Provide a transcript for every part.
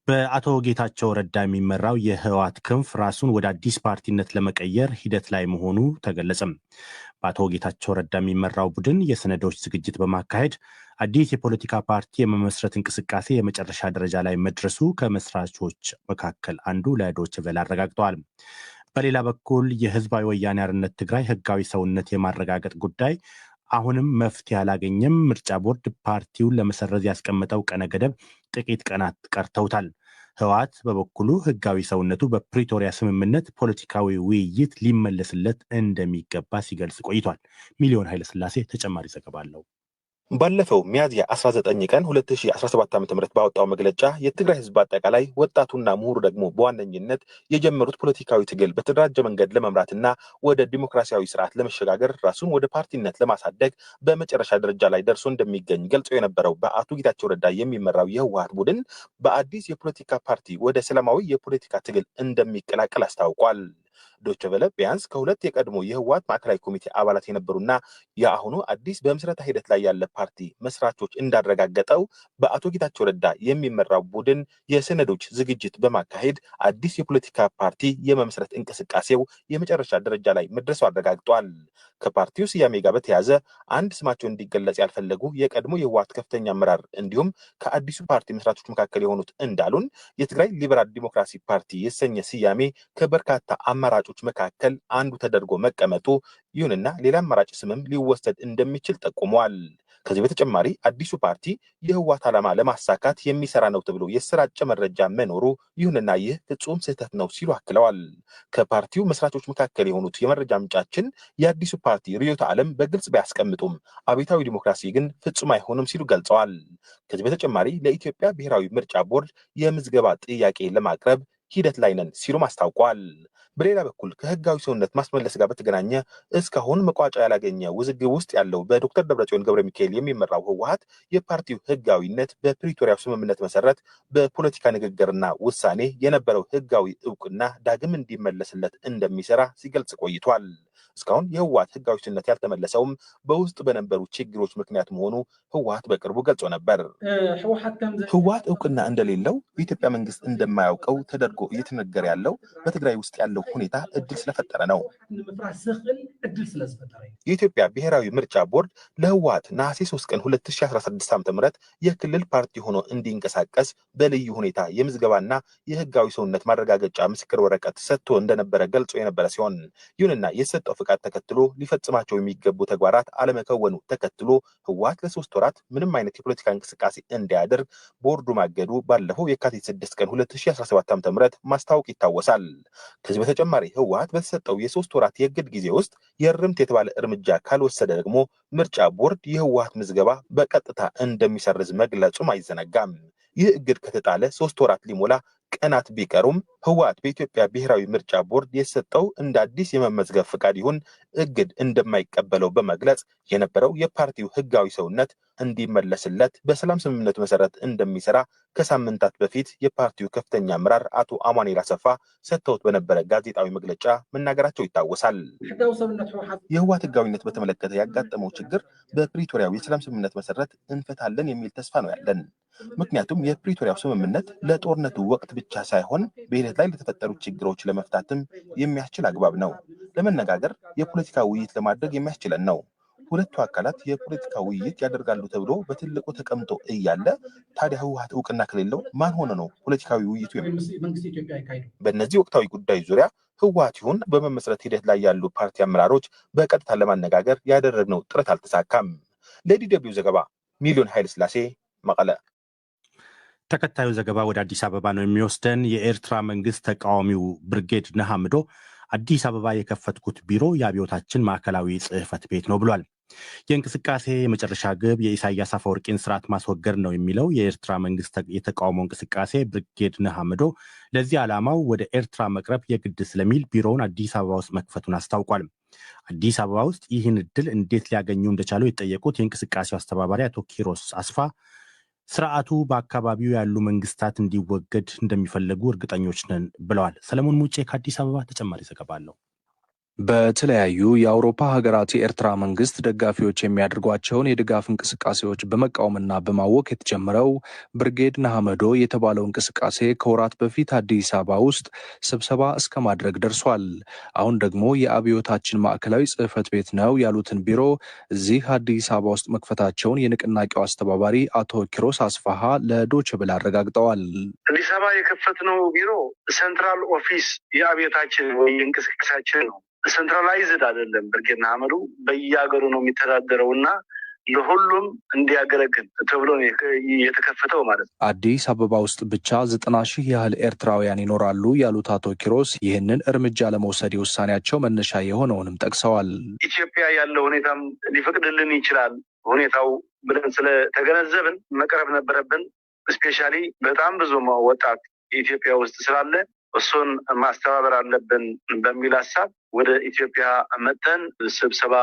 በአቶ ጌታቸው ረዳ የሚመራው የህወሓት ክንፍ ራሱን ወደ አዲስ ፓርቲነት ለመቀየር ሂደት ላይ መሆኑ ተገለጸም። በአቶ ጌታቸው ረዳ የሚመራው ቡድን የሰነዶች ዝግጅት በማካሄድ አዲስ የፖለቲካ ፓርቲ የመመስረት እንቅስቃሴ የመጨረሻ ደረጃ ላይ መድረሱ ከመስራቾች መካከል አንዱ ለዶይቼ ቬለ አረጋግጠዋል። በሌላ በኩል የህዝባዊ ወያኔ ሓርነት ትግራይ ህጋዊ ሰውነት የማረጋገጥ ጉዳይ አሁንም መፍትሄ አላገኘም። ምርጫ ቦርድ ፓርቲውን ለመሰረዝ ያስቀመጠው ቀነ ገደብ ጥቂት ቀናት ቀርተውታል። ህወሓት በበኩሉ ህጋዊ ሰውነቱ በፕሪቶሪያ ስምምነት ፖለቲካዊ ውይይት ሊመለስለት እንደሚገባ ሲገልጽ ቆይቷል። ሚሊዮን ኃይለስላሴ ተጨማሪ ዘገባ አለው። ባለፈው ሚያዝያ 19 ቀን 2017 ዓ.ም ባወጣው መግለጫ የትግራይ ህዝብ አጠቃላይ ወጣቱና ምሁሩ ደግሞ በዋነኝነት የጀመሩት ፖለቲካዊ ትግል በተደራጀ መንገድ ለመምራትና ወደ ዲሞክራሲያዊ ስርዓት ለመሸጋገር ራሱን ወደ ፓርቲነት ለማሳደግ በመጨረሻ ደረጃ ላይ ደርሶ እንደሚገኝ ገልጾ የነበረው በአቶ ጌታቸው ረዳ የሚመራው የህወሓት ቡድን በአዲስ የፖለቲካ ፓርቲ ወደ ሰላማዊ የፖለቲካ ትግል እንደሚቀላቀል አስታውቋል። ዶይቼ ቬለ ቢያንስ ከሁለት የቀድሞ የህወሓት ማዕከላዊ ኮሚቴ አባላት የነበሩና የአሁኑ አዲስ በምስረታ ሂደት ላይ ያለ ፓርቲ መስራቾች እንዳረጋገጠው በአቶ ጌታቸው ረዳ የሚመራው ቡድን የሰነዶች ዝግጅት በማካሄድ አዲስ የፖለቲካ ፓርቲ የመመስረት እንቅስቃሴው የመጨረሻ ደረጃ ላይ መድረሱ አረጋግጧል። ከፓርቲው ስያሜ ጋር በተያያዘ አንድ ስማቸው እንዲገለጽ ያልፈለጉ የቀድሞ የህወሓት ከፍተኛ አመራር እንዲሁም ከአዲሱ ፓርቲ መስራቾች መካከል የሆኑት እንዳሉን የትግራይ ሊበራል ዲሞክራሲ ፓርቲ የተሰኘ ስያሜ ከበርካታ አማራጮች መካከል አንዱ ተደርጎ መቀመጡ፣ ይሁንና ሌላ አማራጭ ስምም ሊወሰድ እንደሚችል ጠቁመዋል። ከዚህ በተጨማሪ አዲሱ ፓርቲ የህወሓት ዓላማ ለማሳካት የሚሰራ ነው ተብሎ የሰራጨ መረጃ መኖሩ፣ ይሁንና ይህ ፍጹም ስህተት ነው ሲሉ አክለዋል። ከፓርቲው መስራቾች መካከል የሆኑት የመረጃ ምንጫችን የአዲሱ ፓርቲ ርዕዮተ ዓለም በግልጽ ቢያስቀምጡም አብዮታዊ ዲሞክራሲ ግን ፍጹም አይሆንም ሲሉ ገልጸዋል። ከዚህ በተጨማሪ ለኢትዮጵያ ብሔራዊ ምርጫ ቦርድ የምዝገባ ጥያቄ ለማቅረብ ሂደት ላይ ነን ሲሉም አስታውቋል። በሌላ በኩል ከህጋዊ ሰውነት ማስመለስ ጋር በተገናኘ እስካሁን መቋጫ ያላገኘ ውዝግብ ውስጥ ያለው በዶክተር ደብረጽዮን ገብረ ሚካኤል የሚመራው ህወሓት የፓርቲው ህጋዊነት በፕሪቶሪያው ስምምነት መሰረት በፖለቲካ ንግግርና ውሳኔ የነበረው ህጋዊ እውቅና ዳግም እንዲመለስለት እንደሚሰራ ሲገልጽ ቆይቷል። እስካሁን የህወሓት ህጋዊነት ያልተመለሰውም በውስጥ በነበሩ ችግሮች ምክንያት መሆኑ ህወሓት በቅርቡ ገልጾ ነበር። ህወሓት እውቅና እንደሌለው የኢትዮጵያ መንግስት እንደማያውቀው ተደርጎ እየተነገረ ያለው በትግራይ ውስጥ ያለው ሁኔታ እድል ስለፈጠረ ነው። የኢትዮጵያ ብሔራዊ ምርጫ ቦርድ ለህወሓት ነሐሴ 3 ቀን 2016 ዓ.ም የክልል ፓርቲ ሆኖ እንዲንቀሳቀስ በልዩ ሁኔታ የምዝገባና የህጋዊ ሰውነት ማረጋገጫ ምስክር ወረቀት ሰጥቶ እንደነበረ ገልጾ የነበረ ሲሆን፣ ይሁንና የሰጠው ፍቃድ ተከትሎ ሊፈጽማቸው የሚገቡ ተግባራት አለመከወኑ ተከትሎ ህወሓት ለ3 ወራት ምንም አይነት የፖለቲካ እንቅስቃሴ እንዳያደርግ ቦርዱ ማገዱ ባለፈው የካቲት 6 ቀን 2017 ዓ.ም ማስታወቅ ይታወሳል። ከዚህ በተጨማሪ ህወሓት በተሰጠው የ3 ወራት የእግድ ጊዜ ውስጥ የእርምት የተባለ እርምጃ ካልወሰደ ደግሞ ምርጫ ቦርድ የህወሓት ምዝገባ በቀጥታ እንደሚሰርዝ መግለጹም አይዘነጋም። ይህ እግድ ከተጣለ 3 ወራት ሊሞላ ቀናት ቢቀሩም ህወሓት በኢትዮጵያ ብሔራዊ ምርጫ ቦርድ የሰጠው እንደ አዲስ የመመዝገብ ፍቃድ ይሁን እግድ እንደማይቀበለው በመግለጽ የነበረው የፓርቲው ህጋዊ ሰውነት እንዲመለስለት በሰላም ስምምነቱ መሰረት እንደሚሰራ ከሳምንታት በፊት የፓርቲው ከፍተኛ አመራር አቶ አማኑኤል አሰፋ ሰጥተውት በነበረ ጋዜጣዊ መግለጫ መናገራቸው ይታወሳል። የህወሓት ህጋዊነት በተመለከተ ያጋጠመው ችግር በፕሪቶሪያው የሰላም ስምምነት መሰረት እንፈታለን የሚል ተስፋ ነው ያለን። ምክንያቱም የፕሪቶሪያው ስምምነት ለጦርነቱ ወቅት ብቻ ሳይሆን በሂደት ላይ ለተፈጠሩ ችግሮች ለመፍታትም የሚያስችል አግባብ ነው። ለመነጋገር የፖለቲካ ውይይት ለማድረግ የሚያስችለን ነው። ሁለቱ አካላት የፖለቲካ ውይይት ያደርጋሉ ተብሎ በትልቁ ተቀምጦ እያለ ታዲያ ህወሓት እውቅና ከሌለው ማን ሆነ ነው ፖለቲካዊ ውይይቱ? በእነዚህ ወቅታዊ ጉዳዮች ዙሪያ ህወሓት ይሁን በመመስረት ሂደት ላይ ያሉ ፓርቲ አመራሮች በቀጥታ ለማነጋገር ያደረግነው ጥረት አልተሳካም። ለዲደብሊው ዘገባ ሚሊዮን ኃይለስላሴ መቀለ። ተከታዩ ዘገባ ወደ አዲስ አበባ ነው የሚወስደን። የኤርትራ መንግስት ተቃዋሚው ብርጌድ ንሓመዶ አዲስ አበባ የከፈትኩት ቢሮ የአብዮታችን ማዕከላዊ ጽህፈት ቤት ነው ብሏል። የእንቅስቃሴ የመጨረሻ ግብ የኢሳያስ አፈወርቂን ስርዓት ማስወገድ ነው የሚለው የኤርትራ መንግስት የተቃውሞ እንቅስቃሴ ብርጌድ ንሓመዶ ለዚህ ዓላማው ወደ ኤርትራ መቅረብ የግድ ስለሚል ቢሮውን አዲስ አበባ ውስጥ መክፈቱን አስታውቋል። አዲስ አበባ ውስጥ ይህን እድል እንዴት ሊያገኙ እንደቻሉ የጠየቁት የእንቅስቃሴው አስተባባሪ አቶ ኪሮስ አስፋ ስርዓቱ በአካባቢው ያሉ መንግስታት እንዲወገድ እንደሚፈልጉ እርግጠኞች ነን ብለዋል። ሰለሞን ሙጬ ከአዲስ አበባ ተጨማሪ ዘገባ አለው። በተለያዩ የአውሮፓ ሀገራት የኤርትራ መንግስት ደጋፊዎች የሚያደርጓቸውን የድጋፍ እንቅስቃሴዎች በመቃወምና በማወክ የተጀመረው ብርጌድ ንሓመዶ የተባለው እንቅስቃሴ ከወራት በፊት አዲስ አበባ ውስጥ ስብሰባ እስከ ማድረግ ደርሷል። አሁን ደግሞ የአብዮታችን ማዕከላዊ ጽሕፈት ቤት ነው ያሉትን ቢሮ እዚህ አዲስ አበባ ውስጥ መክፈታቸውን የንቅናቄው አስተባባሪ አቶ ኪሮስ አስፋሃ ለዶይቼ ቬለ አረጋግጠዋል። አዲስ አበባ የከፈትነው ቢሮ ሴንትራል ኦፊስ የአብዮታችን ወይ እንቅስቃሴያችን ነው። ሴንትራላይዝድ አይደለም። ብርጌድ ንሓመዶ በየሀገሩ ነው የሚተዳደረው እና ለሁሉም እንዲያገለግል ተብሎ የተከፈተው ማለት ነው። አዲስ አበባ ውስጥ ብቻ 90,000 ያህል ኤርትራውያን ይኖራሉ ያሉት አቶ ኪሮስ ይህንን እርምጃ ለመውሰድ የውሳኔያቸው መነሻ የሆነውንም ጠቅሰዋል። ኢትዮጵያ ያለው ሁኔታም ሊፈቅድልን ይችላል ሁኔታው ብለን ስለተገነዘብን መቅረብ ነበረብን። ስፔሻሊ በጣም ብዙ ወጣት ኢትዮጵያ ውስጥ ስላለ እሱን ማስተባበር አለብን በሚል ሀሳብ ወደ ኢትዮጵያ መጥተን ስብሰባ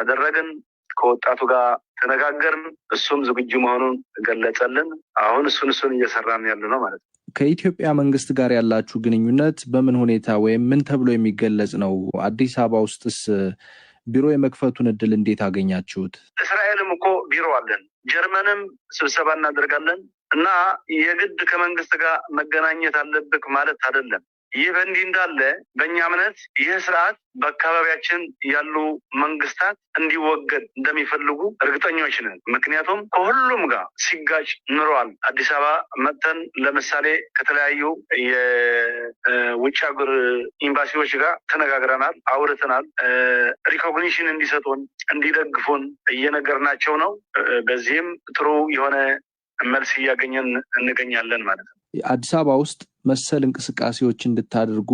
አደረግን። ከወጣቱ ጋር ተነጋገርን። እሱም ዝግጁ መሆኑን ገለጸልን። አሁን እሱን እየሰራን ያለ ነው ማለት ነው። ከኢትዮጵያ መንግስት ጋር ያላችሁ ግንኙነት በምን ሁኔታ ወይም ምን ተብሎ የሚገለጽ ነው? አዲስ አበባ ውስጥስ ቢሮ የመክፈቱን እድል እንዴት አገኛችሁት? እስራኤልም እኮ ቢሮ አለን። ጀርመንም ስብሰባ እናደርጋለን እና የግድ ከመንግስት ጋር መገናኘት አለብክ ማለት አይደለም። ይህ በእንዲህ እንዳለ በእኛ እምነት ይህ ስርዓት በአካባቢያችን ያሉ መንግስታት እንዲወገድ እንደሚፈልጉ እርግጠኞች ነን። ምክንያቱም ከሁሉም ጋር ሲጋጭ ኑረዋል። አዲስ አበባ መጥተን ለምሳሌ ከተለያዩ የውጭ ሀገር ኤምባሲዎች ጋር ተነጋግረናል፣ አውርተናል። ሪኮግኒሽን እንዲሰጡን እንዲደግፉን እየነገርናቸው ነው። በዚህም ጥሩ የሆነ መልስ እያገኘን እንገኛለን ማለት ነው። አዲስ አበባ ውስጥ መሰል እንቅስቃሴዎች እንድታደርጉ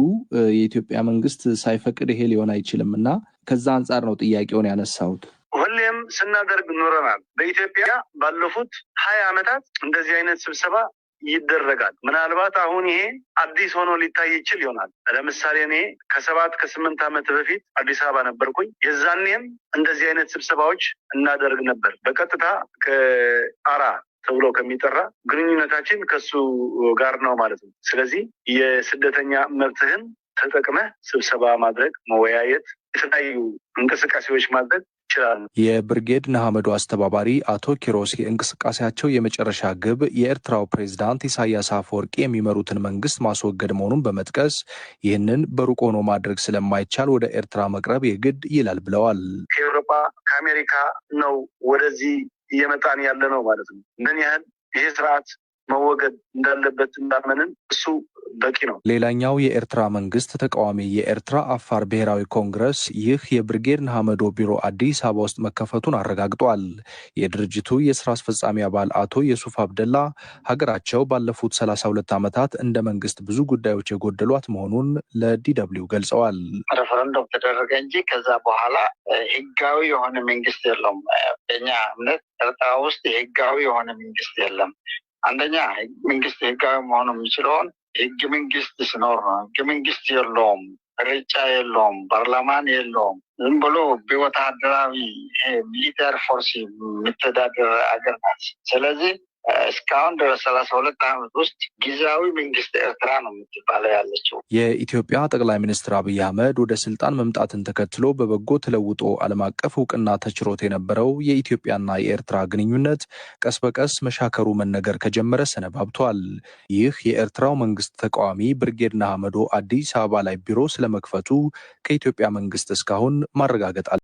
የኢትዮጵያ መንግስት ሳይፈቅድ ይሄ ሊሆን አይችልም እና ከዛ አንጻር ነው ጥያቄውን ያነሳሁት። ሁሌም ስናደርግ ኖረናል። በኢትዮጵያ ባለፉት 20 ዓመታት እንደዚህ አይነት ስብሰባ ይደረጋል። ምናልባት አሁን ይሄ አዲስ ሆኖ ሊታይ ይችል ይሆናል። ለምሳሌ እኔ ከ7-8 ዓመት በፊት አዲስ አበባ ነበርኩኝ። የዛኔም እንደዚህ አይነት ስብሰባዎች እናደርግ ነበር። በቀጥታ ከአራ ተብሎ ከሚጠራ ግንኙነታችን ከሱ ጋር ነው ማለት ነው። ስለዚህ የስደተኛ መብትህን ተጠቅመህ ስብሰባ ማድረግ፣ መወያየት፣ የተለያዩ እንቅስቃሴዎች ማድረግ ይችላል። የብርጌድ ንሓመዶ አስተባባሪ አቶ ኪሮስ የእንቅስቃሴያቸው የመጨረሻ ግብ የኤርትራው ፕሬዝዳንት ኢሳያስ አፈወርቂ የሚመሩትን መንግስት ማስወገድ መሆኑን በመጥቀስ ይህንን በሩቅ ሆኖ ማድረግ ስለማይቻል ወደ ኤርትራ መቅረብ የግድ ይላል ብለዋል። ከአውሮፓ ከአሜሪካ ነው ወደዚህ እየመጣን ያለ ነው ማለት ነው። ምን ያህል ይሄ ስርዓት መወገድ እንዳለበት እንዳመንን እሱ በቂ ነው። ሌላኛው የኤርትራ መንግስት ተቃዋሚ የኤርትራ አፋር ብሔራዊ ኮንግረስ ይህ የብርጌድ ንሓመዶ ቢሮ አዲስ አበባ ውስጥ መከፈቱን አረጋግጧል። የድርጅቱ የስራ አስፈጻሚ አባል አቶ የሱፍ አብደላ ሀገራቸው ባለፉት 32 ዓመታት እንደ መንግስት ብዙ ጉዳዮች የጎደሏት መሆኑን ለዲደብሊው ገልጸዋል። ሬፈረንደም ተደረገ እንጂ ከዛ በኋላ ህጋዊ የሆነ መንግስት የለውም። በእኛ እምነት ኤርትራ ውስጥ ህጋዊ የሆነ መንግስት የለም። አንደኛ መንግስት ህጋዊ መሆኑ የሚችለውን ህገ መንግስት ሲኖር ነው። ህገ መንግስት የለውም፣ ምርጫ የለውም፣ ፓርላማን የለውም። ዝም ብሎ በወታደራዊ ሚሊተሪ ፎርስ የሚተዳደር አገር ናት። ስለዚህ እስካሁን ድረስ 32 ዓመት ውስጥ ጊዜያዊ መንግስት ኤርትራ ነው የምትባለው ያለችው። የኢትዮጵያ ጠቅላይ ሚኒስትር አብይ አህመድ ወደ ስልጣን መምጣትን ተከትሎ በበጎ ተለውጦ ዓለም አቀፍ እውቅና ተችሮት የነበረው የኢትዮጵያና የኤርትራ ግንኙነት ቀስ በቀስ መሻከሩ መነገር ከጀመረ ሰነባብቷል። ይህ የኤርትራው መንግስት ተቃዋሚ ብርጌድ ንሓመዶ አዲስ አበባ ላይ ቢሮ ስለመክፈቱ ከኢትዮጵያ መንግስት እስካሁን ማረጋገጥ